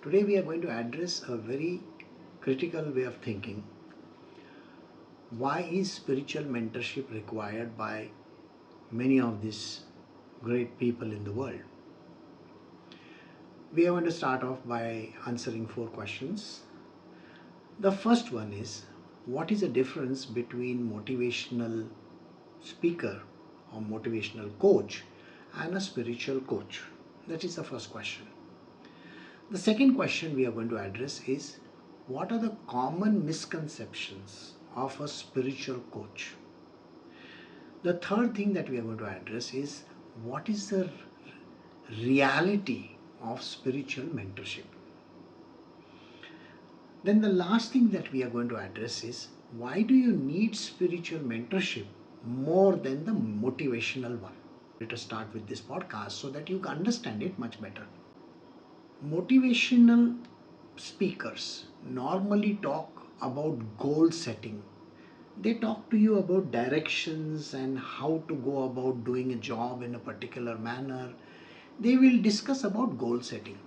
Today we are going to address a very critical way of thinking. Why is spiritual mentorship required by many of these great people in the world? We are going to start off by answering 4 questions. The first one is, what is the difference between motivational speaker or motivational coach and a spiritual coach? That is the first question. The second question we are going to address is, what are the common misconceptions of a spiritual coach? The third thing that we are going to address is, what is the reality of spiritual mentorship? Then the last thing that we are going to address is, why do you need spiritual mentorship more than the motivational one? Let us start with this podcast so that you can understand it much better. Motivational speakers normally talk about goal setting. They talk to you about directions and how to go about doing a job in a particular manner. They will discuss about goal setting.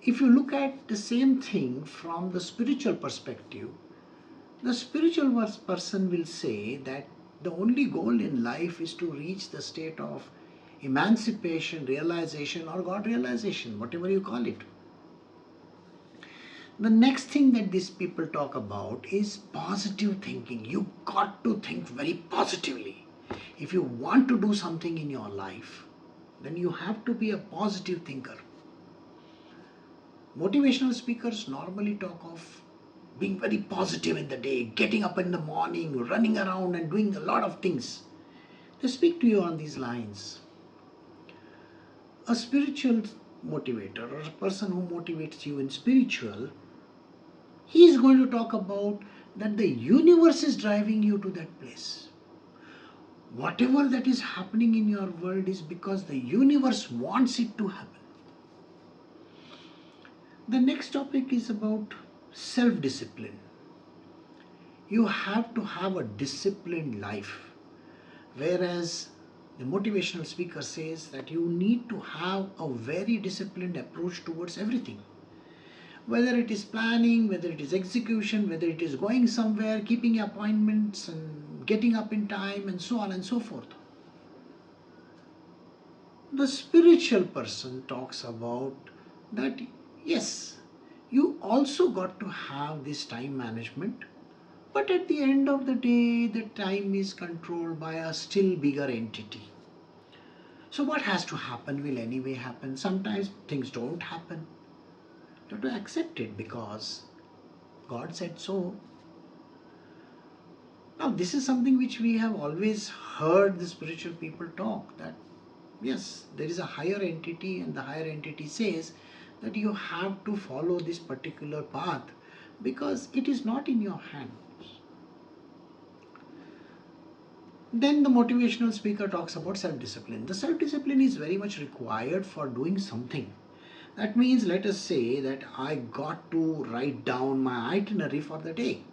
If you look at the same thing from the spiritual perspective, the spiritual person will say that the only goal in life is to reach the state of emancipation, realization, or God realization, whatever you call it. The next thing that these people talk about is positive thinking. You got to think very positively. If you want to do something in your life, then you have to be a positive thinker. Motivational speakers normally talk of being very positive in the day, getting up in the morning, running around and doing a lot of things. They speak to you on these lines. A spiritual motivator or a person who motivates you in spiritual, he is going to talk about that the universe is driving you to that place. Whatever that is happening in your world is because the universe wants it to happen. The next topic is about self-discipline. You have to have a disciplined life. Whereas the motivational speaker says that you need to have a very disciplined approach towards everything. Whether it is planning, whether it is execution, whether it is going somewhere, keeping appointments and getting up in time and so on and so forth. The spiritual person talks about that, yes, you also got to have this time management, but at the end of the day, the time is controlled by a still bigger entity. So what has to happen will anyway happen. Sometimes things don't happen. You have to accept it because God said so. Now this is something which we have always heard the spiritual people talk, that yes, there is a higher entity and the higher entity says that you have to follow this particular path because it is not in your hand. Then the motivational speaker talks about self-discipline. The self-discipline is very much required for doing something. That means, let us say that I got to write down my itinerary for the day.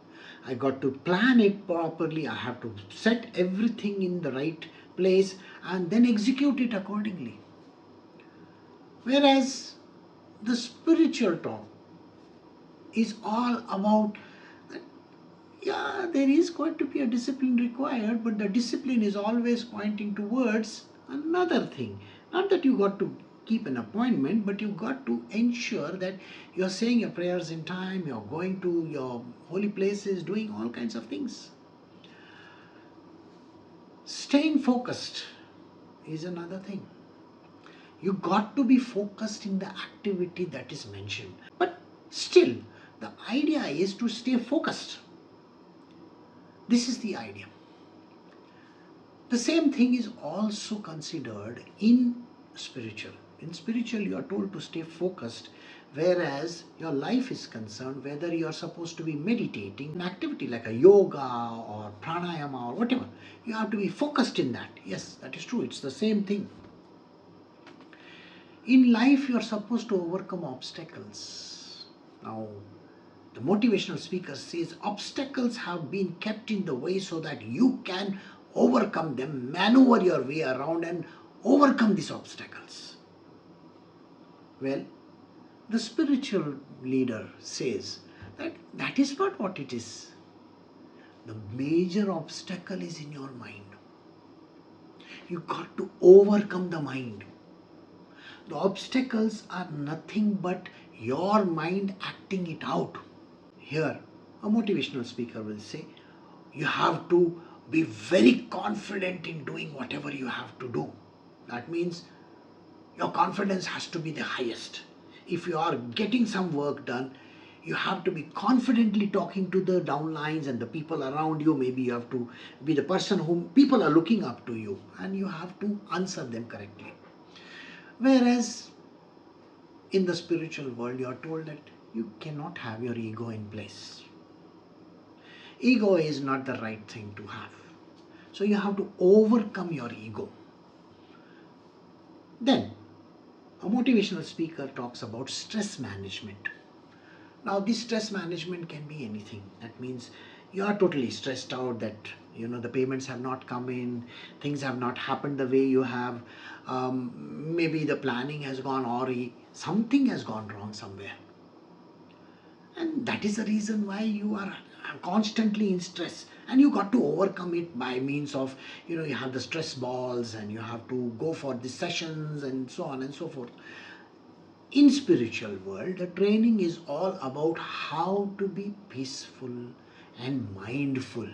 I got to plan it properly. I have to set everything in the right place and then execute it accordingly. Whereas the spiritual talk is all about, yeah, there is going to be a discipline required, but the discipline is always pointing towards another thing. Not that you got to keep an appointment, but you got to ensure that you're saying your prayers in time, you're going to your holy places, doing all kinds of things. Staying focused is another thing. You got to be focused in the activity that is mentioned. But still, the idea is to stay focused. This is the idea. The same thing is also considered in spiritual. In spiritual, you are told to stay focused, whereas your life is concerned, whether you are supposed to be meditating, an activity like a yoga or pranayama or whatever, you have to be focused in that. Yes, that is true. It's the same thing. In life, you are supposed to overcome obstacles. Now, the motivational speaker says obstacles have been kept in the way so that you can overcome them, maneuver your way around and overcome these obstacles. Well, The spiritual leader says that that is not what it is. The major obstacle is in your mind. You got to overcome the mind. The obstacles are nothing but your mind acting it out. Here, a motivational speaker will say, you have to be very confident in doing whatever you have to do. That means your confidence has to be the highest. If you are getting some work done, you have to be confidently talking to the downlines and the people around you. Maybe you have to be the person whom people are looking up to you, and you have to answer them correctly. Whereas in the spiritual world, you are told that you cannot have your ego in place. Ego is not the right thing to have. So you have to overcome your ego. Then, a motivational speaker talks about stress management. Now, this stress management can be anything. That means you are totally stressed out that the payments have not come in, things have not happened the way you have. Maybe the planning has gone awry, something has gone wrong somewhere. And that is the reason why you are constantly in stress, and you got to overcome it by means of you have the stress balls, and you have to go for the sessions and so on and so forth. In spiritual world, the training is all about how to be peaceful and mindful.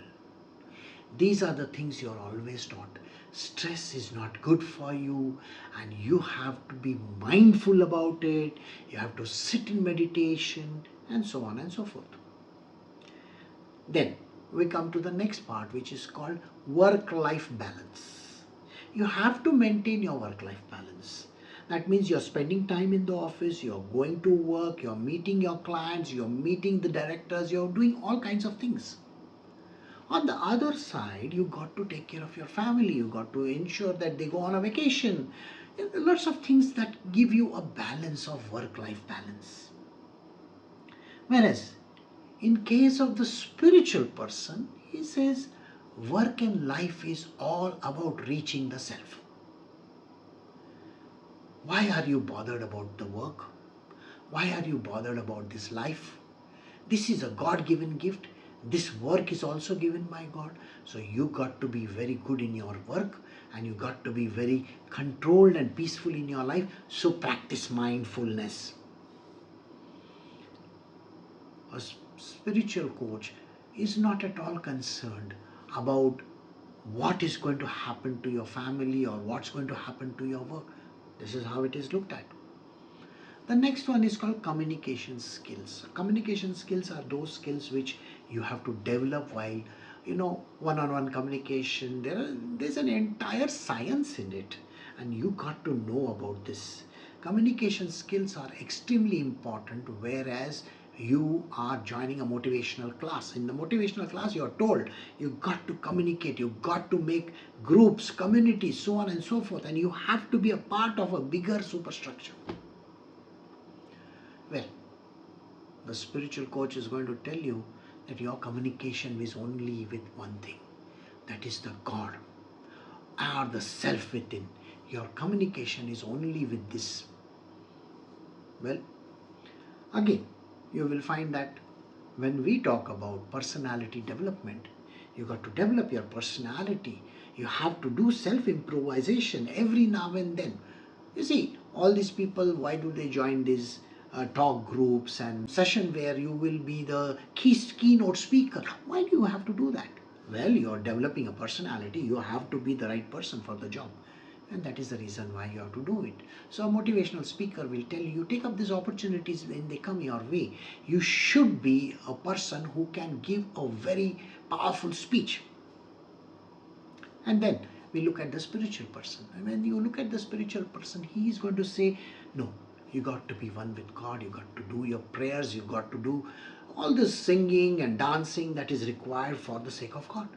These are the things you're always taught. Stress is not good for you, and you have to be mindful about it. You have to sit in meditation, and so on and so forth. Then we come to the next part, which is called work-life balance. You have to maintain your work-life balance. That means you're spending time in the office, you're going to work, you're meeting your clients, you're meeting the directors, you're doing all kinds of things. On the other side, you got to take care of your family, you got to ensure that they go on a vacation. Lots of things that give you a balance of work-life balance. Whereas, in case of the spiritual person, he says work and life is all about reaching the self. Why are you bothered about the work? Why are you bothered about this life? This is a God-given gift. This work is also given by God. So you got to be very good in your work, and you got to be very controlled and peaceful in your life. So practice mindfulness. A spiritual coach is not at all concerned about what is going to happen to your family or what's going to happen to your work. This is how it is looked at. The next one is called communication skills. Communication skills are those skills which you have to develop while one-on-one communication. There's an entire science in it, and you got to know about this. Communication skills are extremely important, whereas you are joining a motivational class. In the motivational class, you are told you got to communicate, you got to make groups, communities, so on and so forth, and you have to be a part of a bigger superstructure. Well, the spiritual coach is going to tell you that your communication is only with one thing, that is the God or the self within. Your communication is only with this. Well, again, you will find that when we talk about personality development, you got to develop your personality. You have to do self-improvisation every now and then. You see, all these people, why do they join these talk groups and session where you will be the keynote speaker? Why do you have to do that? Well, you're developing a personality. You have to be the right person for the job. And that is the reason why you have to do it. So a motivational speaker will tell you, take up these opportunities when they come your way. You should be a person who can give a very powerful speech. And then we look at the spiritual person. And when you look at the spiritual person, he is going to say, no, you got to be one with God. You got to do your prayers. You got to do all this singing and dancing that is required for the sake of God.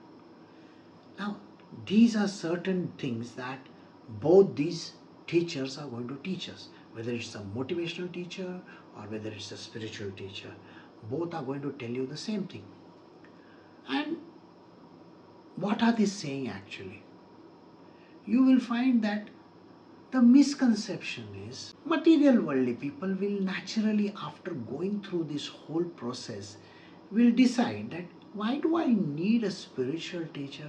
Now, these are certain things that both these teachers are going to teach us. Whether it's a motivational teacher or whether it's a spiritual teacher, both are going to tell you the same thing. And what are they saying actually? You will find that The misconception is material worldly people will naturally, after going through this whole process, will decide that why do I need a spiritual teacher?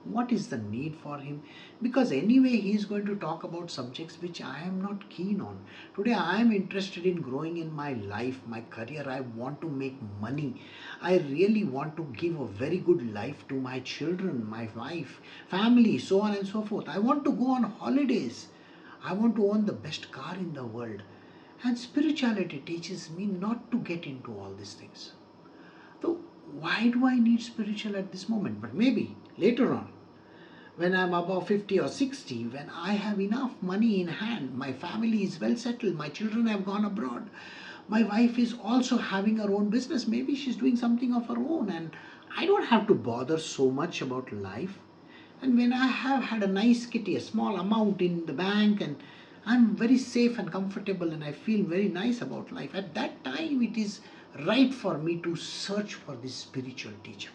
What is the need for him? Because anyway, he is going to talk about subjects which I am not keen on. Today, I am interested in growing in my life, my career. I want to make money. I really want to give a very good life to my children, my wife, family, so on and so forth. I want to go on holidays. I want to own the best car in the world. And spirituality teaches me not to get into all these things. So, why do I need spiritual at this moment? But maybe later on, when I'm above 50 or 60, when I have enough money in hand, my family is well settled, my children have gone abroad, my wife is also having her own business, maybe she's doing something of her own, and I don't have to bother so much about life. And when I have had a nice kitty, a small amount in the bank, and I'm very safe and comfortable, and I feel very nice about life, at that time it is right for me to search for this spiritual teacher.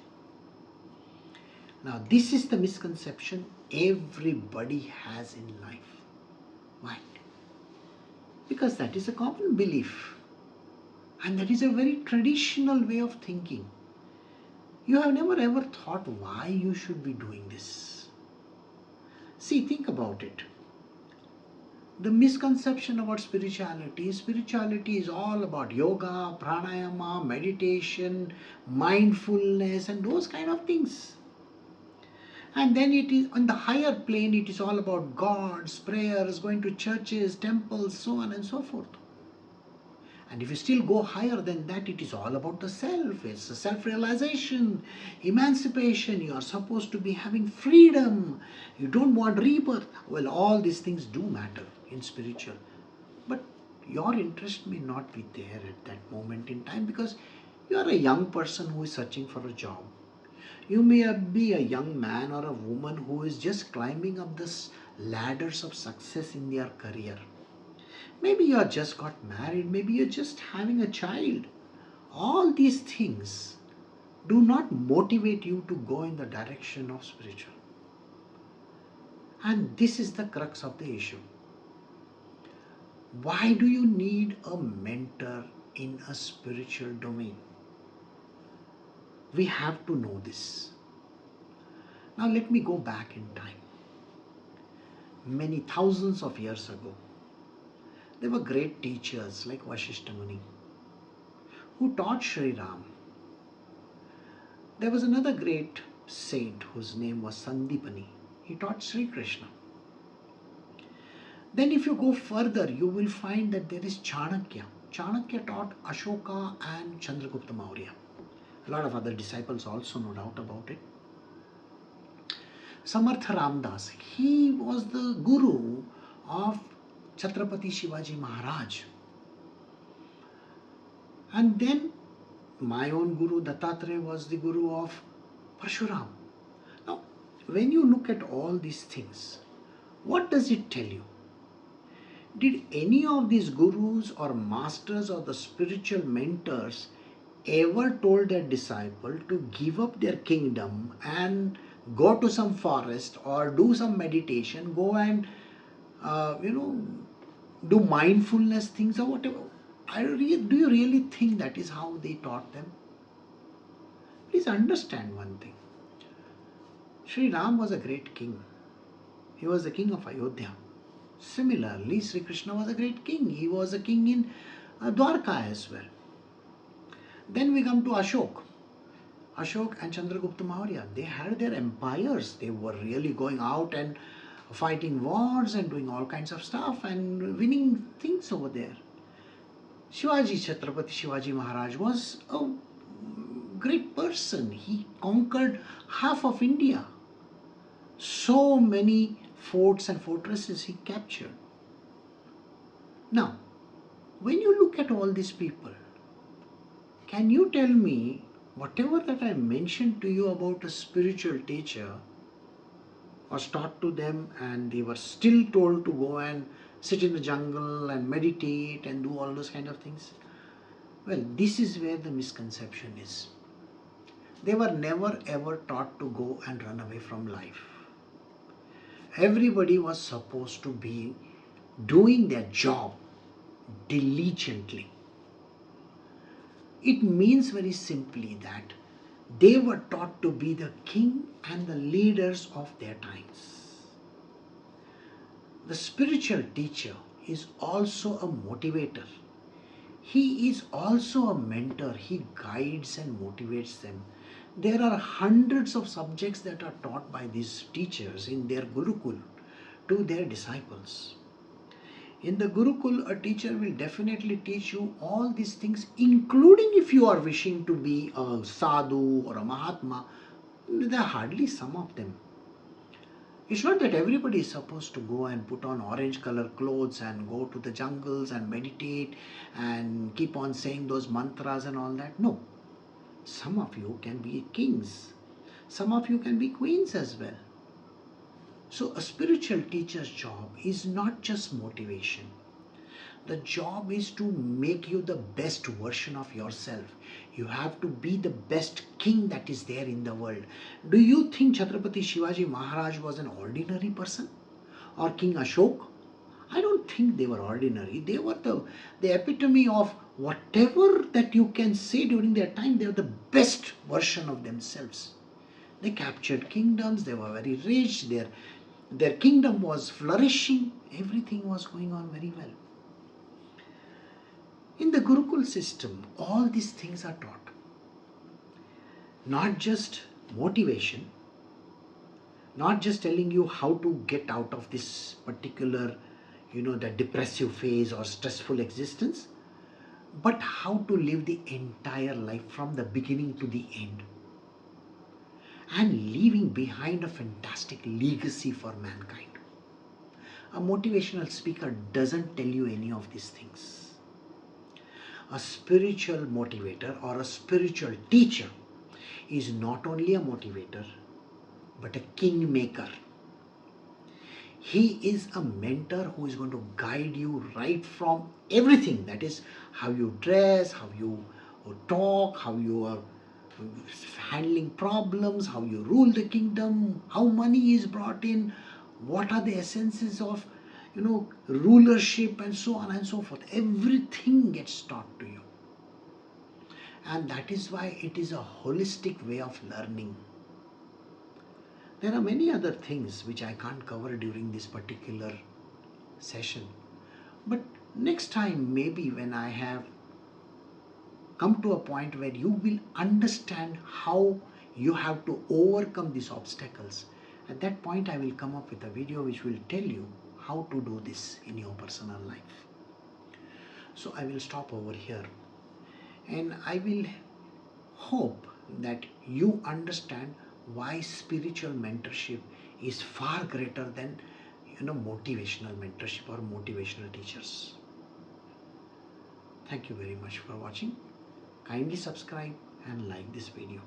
Now, this is the misconception everybody has in life. Why? Because that is a common belief, and that is a very traditional way of thinking. You have never ever thought why you should be doing this. See, think about it. The misconception about spirituality is all about yoga, pranayama, meditation, mindfulness, and those kind of things. And then it is on the higher plane, it is all about gods, prayers, going to churches, temples, so on and so forth. And if you still go higher than that, it is all about the self. It's the self-realization, emancipation. You are supposed to be having freedom. You don't want rebirth. Well, all these things do matter in spiritual. But your interest may not be there at that moment in time because you are a young person who is searching for a job. You may be a young man or a woman who is just climbing up the ladders of success in their career. Maybe you have just got married, maybe you're just having a child. All these things do not motivate you to go in the direction of spiritual. And this is the crux of the issue. Why do you need a mentor in a spiritual domain? We have to know this. Now let me go back in time. Many thousands of years ago, there were great teachers like Vashishta Muni who taught Sri Ram. There was another great saint whose name was Sandipani. He taught Sri Krishna. Then if you go further, you will find that there is Chanakya. Chanakya taught Ashoka and Chandragupta Maurya. A lot of other disciples also, no doubt about it. Samartha Ramdas, he was the guru of Chhatrapati Shivaji Maharaj. And then my own guru Dattatreya was the guru of Parshuram. Now, when you look at all these things, what does it tell you? Did any of these gurus or masters or the spiritual mentors ever told their disciple to give up their kingdom and go to some forest or do some meditation, go and do mindfulness things or whatever? Do you really think that is how they taught them? Please understand one thing. Sri Ram was a great king. He was the king of Ayodhya. Similarly, Sri Krishna was a great king. He was a king in Dwarka as well. Then we come to Ashok. Ashok and Chandragupta Maurya, they had their empires. They were really going out and fighting wars and doing all kinds of stuff and winning things over there. Shivaji, Chhatrapati Shivaji Maharaj was a great person. He conquered half of India. So many forts and fortresses he captured. Now, when you look at all these people, can you tell me whatever that I mentioned to you about a spiritual teacher was taught to them and they were still told to go and sit in the jungle and meditate and do all those kind of things? Well, this is where the misconception is. They were never ever taught to go and run away from life. Everybody was supposed to be doing their job diligently. It means very simply that they were taught to be the king and the leaders of their times. The spiritual teacher is also a motivator. He is also a mentor. He guides and motivates them. There are hundreds of subjects that are taught by these teachers in their Gurukul to their disciples. In the Gurukul, a teacher will definitely teach you all these things, including if you are wishing to be a sadhu or a mahatma. There are hardly some of them. It's not that everybody is supposed to go and put on orange color clothes and go to the jungles and meditate and keep on saying those mantras and all that. No. Some of you can be kings. Some of you can be queens as well. So a spiritual teacher's job is not just motivation. The job is to make you the best version of yourself. You have to be the best king that is there in the world. Do you think Chhatrapati Shivaji Maharaj was an ordinary person? Or King Ashok? I don't think they were ordinary. They were the epitome of whatever that you can say during their time. They were the best version of themselves. They captured kingdoms. They were very rich. Their kingdom was flourishing. Everything was going on very well. In the Gurukul system, all these things are taught. Not just motivation, not just telling you how to get out of this particular, the depressive phase or stressful existence, but how to live the entire life from the beginning to the end. And leaving behind a fantastic legacy for mankind. A motivational speaker doesn't tell you any of these things. A spiritual motivator or a spiritual teacher is not only a motivator, but a kingmaker. He is a mentor who is going to guide you right from everything. That is how you dress, how you talk, how you are handling problems, how you rule the kingdom, how money is brought in, what are the essences of rulership and so on and so forth. Everything gets taught to you. And that is why it is a holistic way of learning. There are many other things which I can't cover during this particular session. But next time, maybe when I have come to a point where you will understand how you have to overcome these obstacles, at that point I will come up with a video which will tell you how to do this in your personal life. So I will stop over here, and I will hope that you understand why spiritual mentorship is far greater than motivational mentorship or motivational teachers. Thank you very much for watching. Kindly subscribe and like this video.